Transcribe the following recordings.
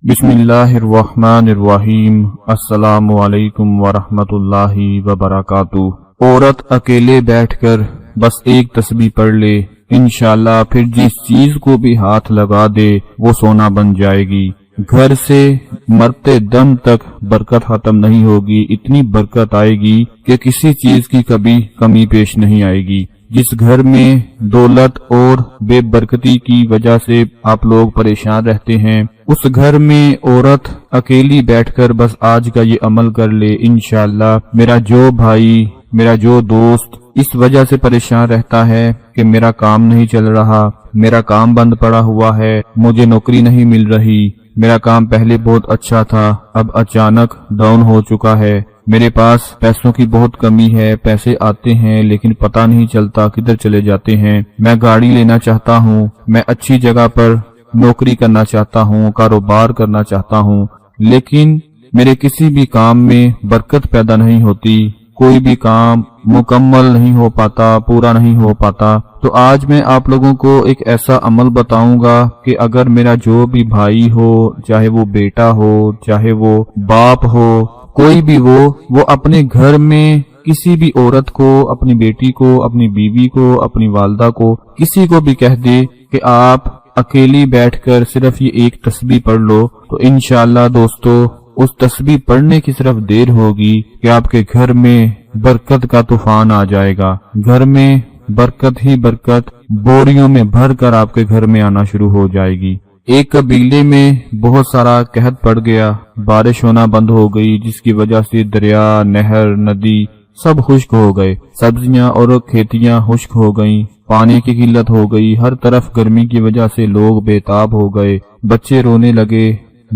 بسم اللہ الرحمن الرحیم۔ السلام علیکم ورحمۃ اللہ وبرکاتہ۔ عورت اکیلے بیٹھ کر بس ایک تسبیح پڑھ لے، انشاءاللہ پھر جس چیز کو بھی ہاتھ لگا دے وہ سونا بن جائے گی۔ گھر سے مرتے دم تک برکت ختم نہیں ہوگی، اتنی برکت آئے گی کہ کسی چیز کی کبھی کمی پیش نہیں آئے گی۔ جس گھر میں دولت اور بے برکتی کی وجہ سے آپ لوگ پریشان رہتے ہیں، اس گھر میں عورت اکیلی بیٹھ کر بس آج کا یہ عمل کر لے، انشاءاللہ میرا جو بھائی، میرا جو دوست اس وجہ سے پریشان رہتا ہے کہ میرا کام نہیں چل رہا، میرا کام بند پڑا ہوا ہے، مجھے نوکری نہیں مل رہی، میرا کام پہلے بہت اچھا تھا اب اچانک ڈاؤن ہو چکا ہے، میرے پاس پیسوں کی بہت کمی ہے، پیسے آتے ہیں لیکن پتہ نہیں چلتا کدھر چلے جاتے ہیں، میں گاڑی لینا چاہتا ہوں، میں اچھی جگہ پر نوکری کرنا چاہتا ہوں، کاروبار کرنا چاہتا ہوں، لیکن میرے کسی بھی کام میں برکت پیدا نہیں ہوتی، کوئی بھی کام مکمل نہیں ہو پاتا، پورا نہیں ہو پاتا۔ تو آج میں آپ لوگوں کو ایک ایسا عمل بتاؤں گا کہ اگر میرا جو بھی بھائی ہو، چاہے وہ بیٹا ہو، چاہے وہ باپ ہو، کوئی بھی وہ اپنے گھر میں کسی بھی عورت کو، اپنی بیٹی کو، اپنی بیوی کو، اپنی والدہ کو، کسی کو بھی کہہ دے کہ آپ اکیلی بیٹھ کر صرف یہ ایک تسبیح پڑھ لو، تو انشاءاللہ دوستو اس تسبیح پڑھنے کی صرف دیر ہوگی کہ آپ کے گھر میں برکت کا طوفان آ جائے گا، گھر میں برکت ہی برکت بوریوں میں بھر کر آپ کے گھر میں آنا شروع ہو جائے گی۔ ایک قبیلے میں بہت سارا قحط پڑ گیا، بارش ہونا بند ہو گئی، جس کی وجہ سے دریا، نہر، ندی سب خشک ہو گئے، سبزیاں اور کھیتیاں خشک ہو گئیں، پانی کی قلت ہو گئی، ہر طرف گرمی کی وجہ سے لوگ بے تاب ہو گئے، بچے رونے لگے،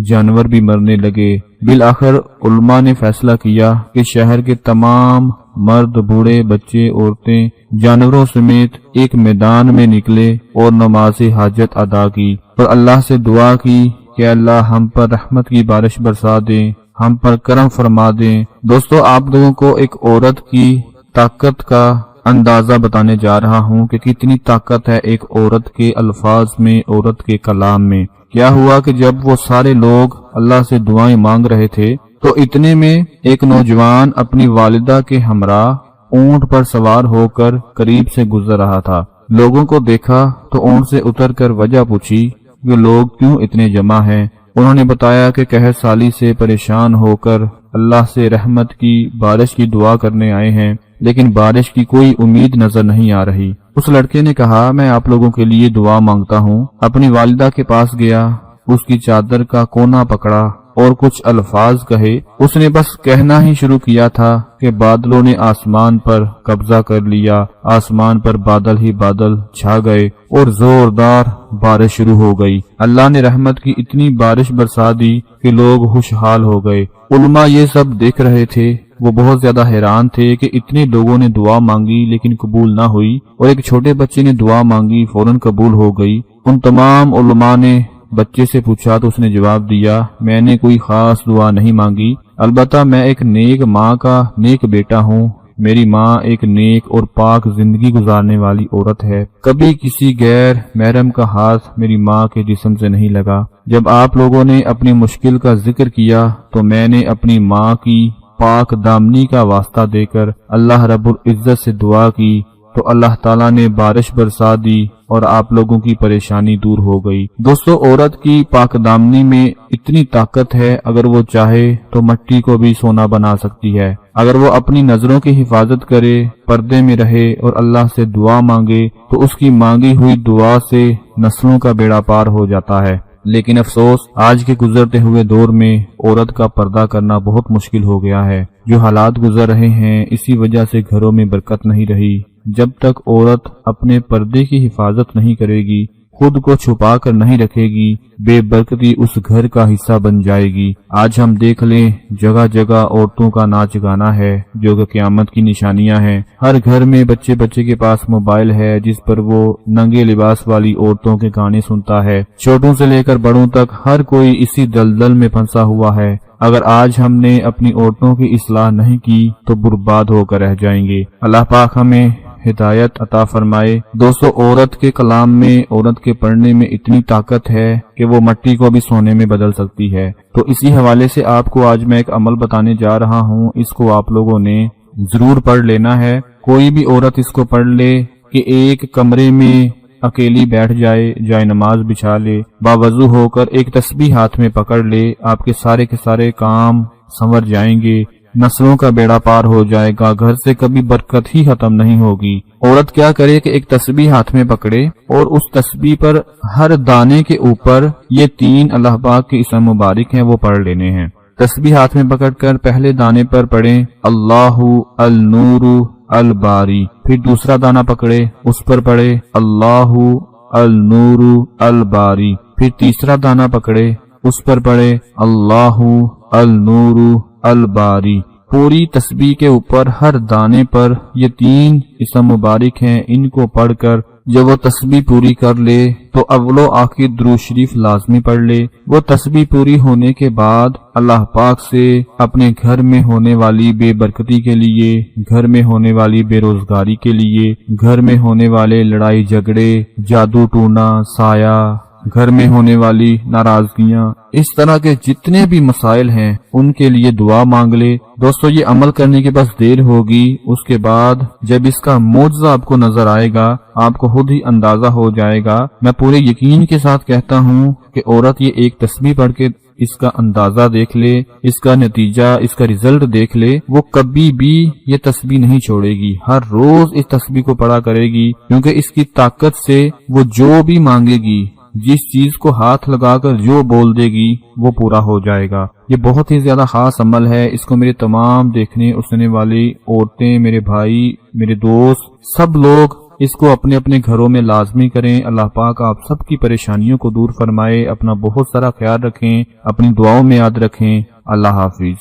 جانور بھی مرنے لگے۔ بالآخر علماء نے فیصلہ کیا کہ شہر کے تمام مرد، بوڑھے، بچے، عورتیں، جانوروں سمیت ایک میدان میں نکلے اور نماز حاجت ادا کی اور اللہ سے دعا کی کہ اللہ ہم پر رحمت کی بارش برسا دیں، ہم پر کرم فرما دیں۔ دوستو آپ لوگوں کو ایک عورت کی طاقت کا اندازہ بتانے جا رہا ہوں کہ کتنی طاقت ہے ایک عورت کے الفاظ میں، عورت کے کلام میں۔ کیا ہوا کہ جب وہ سارے لوگ اللہ سے دعائیں مانگ رہے تھے تو اتنے میں ایک نوجوان اپنی والدہ کے ہمراہ اونٹ پر سوار ہو کر قریب سے گزر رہا تھا۔ لوگوں کو دیکھا تو اونٹ سے اتر کر وجہ پوچھی کہ لوگ کیوں اتنے جمع ہیں۔ انہوں نے بتایا کہ قحط سالی سے پریشان ہو کر اللہ سے رحمت کی بارش کی دعا کرنے آئے ہیں، لیکن بارش کی کوئی امید نظر نہیں آ رہی۔ اس لڑکے نے کہا میں آپ لوگوں کے لیے دعا مانگتا ہوں۔ اپنی والدہ کے پاس گیا، اس کی چادر کا کونا پکڑا اور کچھ الفاظ کہے۔ اس نے بس کہنا ہی شروع کیا تھا کہ بادلوں نے آسمان پر قبضہ کر لیا، آسمان پر بادل ہی بادل چھا گئے اور زوردار بارش شروع ہو گئی۔ اللہ نے رحمت کی اتنی بارش برسا دی کہ لوگ خوشحال ہو گئے۔ علماء یہ سب دیکھ رہے تھے، وہ بہت زیادہ حیران تھے کہ اتنے لوگوں نے دعا مانگی لیکن قبول نہ ہوئی، اور ایک چھوٹے بچے نے دعا مانگی فوراً قبول ہو گئی۔ ان تمام علماء نے بچے سے پوچھا تو اس نے جواب دیا میں نے کوئی خاص دعا نہیں مانگی، البتہ میں ایک نیک ماں کا نیک بیٹا ہوں، میری ماں ایک نیک اور پاک زندگی گزارنے والی عورت ہے، کبھی کسی غیر محرم کا ہاتھ میری ماں کے جسم سے نہیں لگا۔ جب آپ لوگوں نے اپنی مشکل کا ذکر کیا تو میں نے اپنی ماں کی پاک دامنی کا واسطہ دے کر اللہ رب العزت سے دعا کی تو اللہ تعالیٰ نے بارش برسا دی اور آپ لوگوں کی پریشانی دور ہو گئی۔ دوستو عورت کی پاک دامنی میں اتنی طاقت ہے، اگر وہ چاہے تو مٹی کو بھی سونا بنا سکتی ہے۔ اگر وہ اپنی نظروں کی حفاظت کرے، پردے میں رہے اور اللہ سے دعا مانگے تو اس کی مانگی ہوئی دعا سے نسلوں کا بیڑا پار ہو جاتا ہے۔ لیکن افسوس آج کے گزرتے ہوئے دور میں عورت کا پردہ کرنا بہت مشکل ہو گیا ہے۔ جو حالات گزر رہے ہیں اسی وجہ سے گھروں میں برکت نہیں رہی۔ جب تک عورت اپنے پردے کی حفاظت نہیں کرے گی، خود کو چھپا کر نہیں رکھے گی، بے برکتی اس گھر کا حصہ بن جائے گی۔ آج ہم دیکھ لیں جگہ جگہ عورتوں کا ناچ گانا ہے جو کہ قیامت کی نشانیاں ہیں۔ ہر گھر میں بچے کے پاس موبائل ہے جس پر وہ ننگے لباس والی عورتوں کے گانے سنتا ہے۔ چھوٹوں سے لے کر بڑوں تک ہر کوئی اسی دلدل میں پھنسا ہوا ہے۔ اگر آج ہم نے اپنی عورتوں کی اصلاح نہیں کی تو برباد ہو کر رہ جائیں گے۔ اللہ پاک ہمیں ہدایت عطا فرمائے۔ دوستو، عورت کے کلام میں، عورت کے پڑھنے میں اتنی طاقت ہے کہ وہ مٹی کو بھی سونے میں بدل سکتی ہے۔ تو اسی حوالے سے آپ کو آج میں ایک عمل بتانے جا رہا ہوں، اس کو آپ لوگوں نے ضرور پڑھ لینا ہے۔ کوئی بھی عورت اس کو پڑھ لے کہ ایک کمرے میں اکیلی بیٹھ جائے، جائے نماز بچھا لے، باوضو ہو کر ایک تسبیح ہاتھ میں پکڑ لے، آپ کے سارے کام سنور جائیں گے، نسلوں کا بیڑا پار ہو جائے گا، گھر سے کبھی برکت ہی ختم نہیں ہوگی۔ عورت کیا کرے کہ ایک تسبیح ہاتھ میں پکڑے اور اس تسبیح پر ہر دانے کے اوپر یہ 3 اللہ پاک کے اسم مبارک ہیں وہ پڑھ لینے ہیں۔ تسبیح ہاتھ میں پکڑ کر پہلے دانے پر پڑھیں اللہ النور الباری، پھر دوسرا دانہ پکڑے اس پر پڑھے اللہ النور الباری، پھر تیسرا دانہ پکڑے اس پر پڑھے اللہ النور الباری۔ پوری تسبیح کے اوپر ہر دانے پر یہ 3 اسم مبارک ہیں، ان کو پڑھ کر جب وہ تسبیح پوری کر لے تو اول و آخر درود شریف لازمی پڑھ لے۔ وہ تسبیح پوری ہونے کے بعد اللہ پاک سے اپنے گھر میں ہونے والی بے برکتی کے لیے، گھر میں ہونے والی بے روزگاری کے لیے، گھر میں ہونے والے لڑائی جھگڑے، جادو ٹونا، سایہ، گھر میں ہونے والی ناراضگیاں، اس طرح کے جتنے بھی مسائل ہیں ان کے لیے دعا مانگ لے۔ دوستو، یہ عمل کرنے کے بس دیر ہوگی، اس کے بعد جب اس کا معجزہ آپ کو نظر آئے گا آپ کو خود ہی اندازہ ہو جائے گا۔ میں پورے یقین کے ساتھ کہتا ہوں کہ عورت یہ ایک تسبیح پڑھ کے اس کا اندازہ دیکھ لے، اس کا نتیجہ، اس کا ریزلٹ دیکھ لے، وہ کبھی بھی یہ تسبیح نہیں چھوڑے گی، ہر روز اس تسبیح کو پڑھا کرے گی، کیونکہ اس کی طاقت سے وہ جو بھی مانگے گی، جس چیز کو ہاتھ لگا کر جو بول دے گی وہ پورا ہو جائے گا۔ یہ بہت ہی زیادہ خاص عمل ہے، اس کو میرے تمام دیکھنے اور سننے والی عورتیں، میرے بھائی، میرے دوست، سب لوگ اس کو اپنے اپنے گھروں میں لازمی کریں۔ اللہ پاک آپ سب کی پریشانیوں کو دور فرمائے۔ اپنا بہت سارا خیال رکھیں، اپنی دعاؤں میں یاد رکھیں۔ اللہ حافظ۔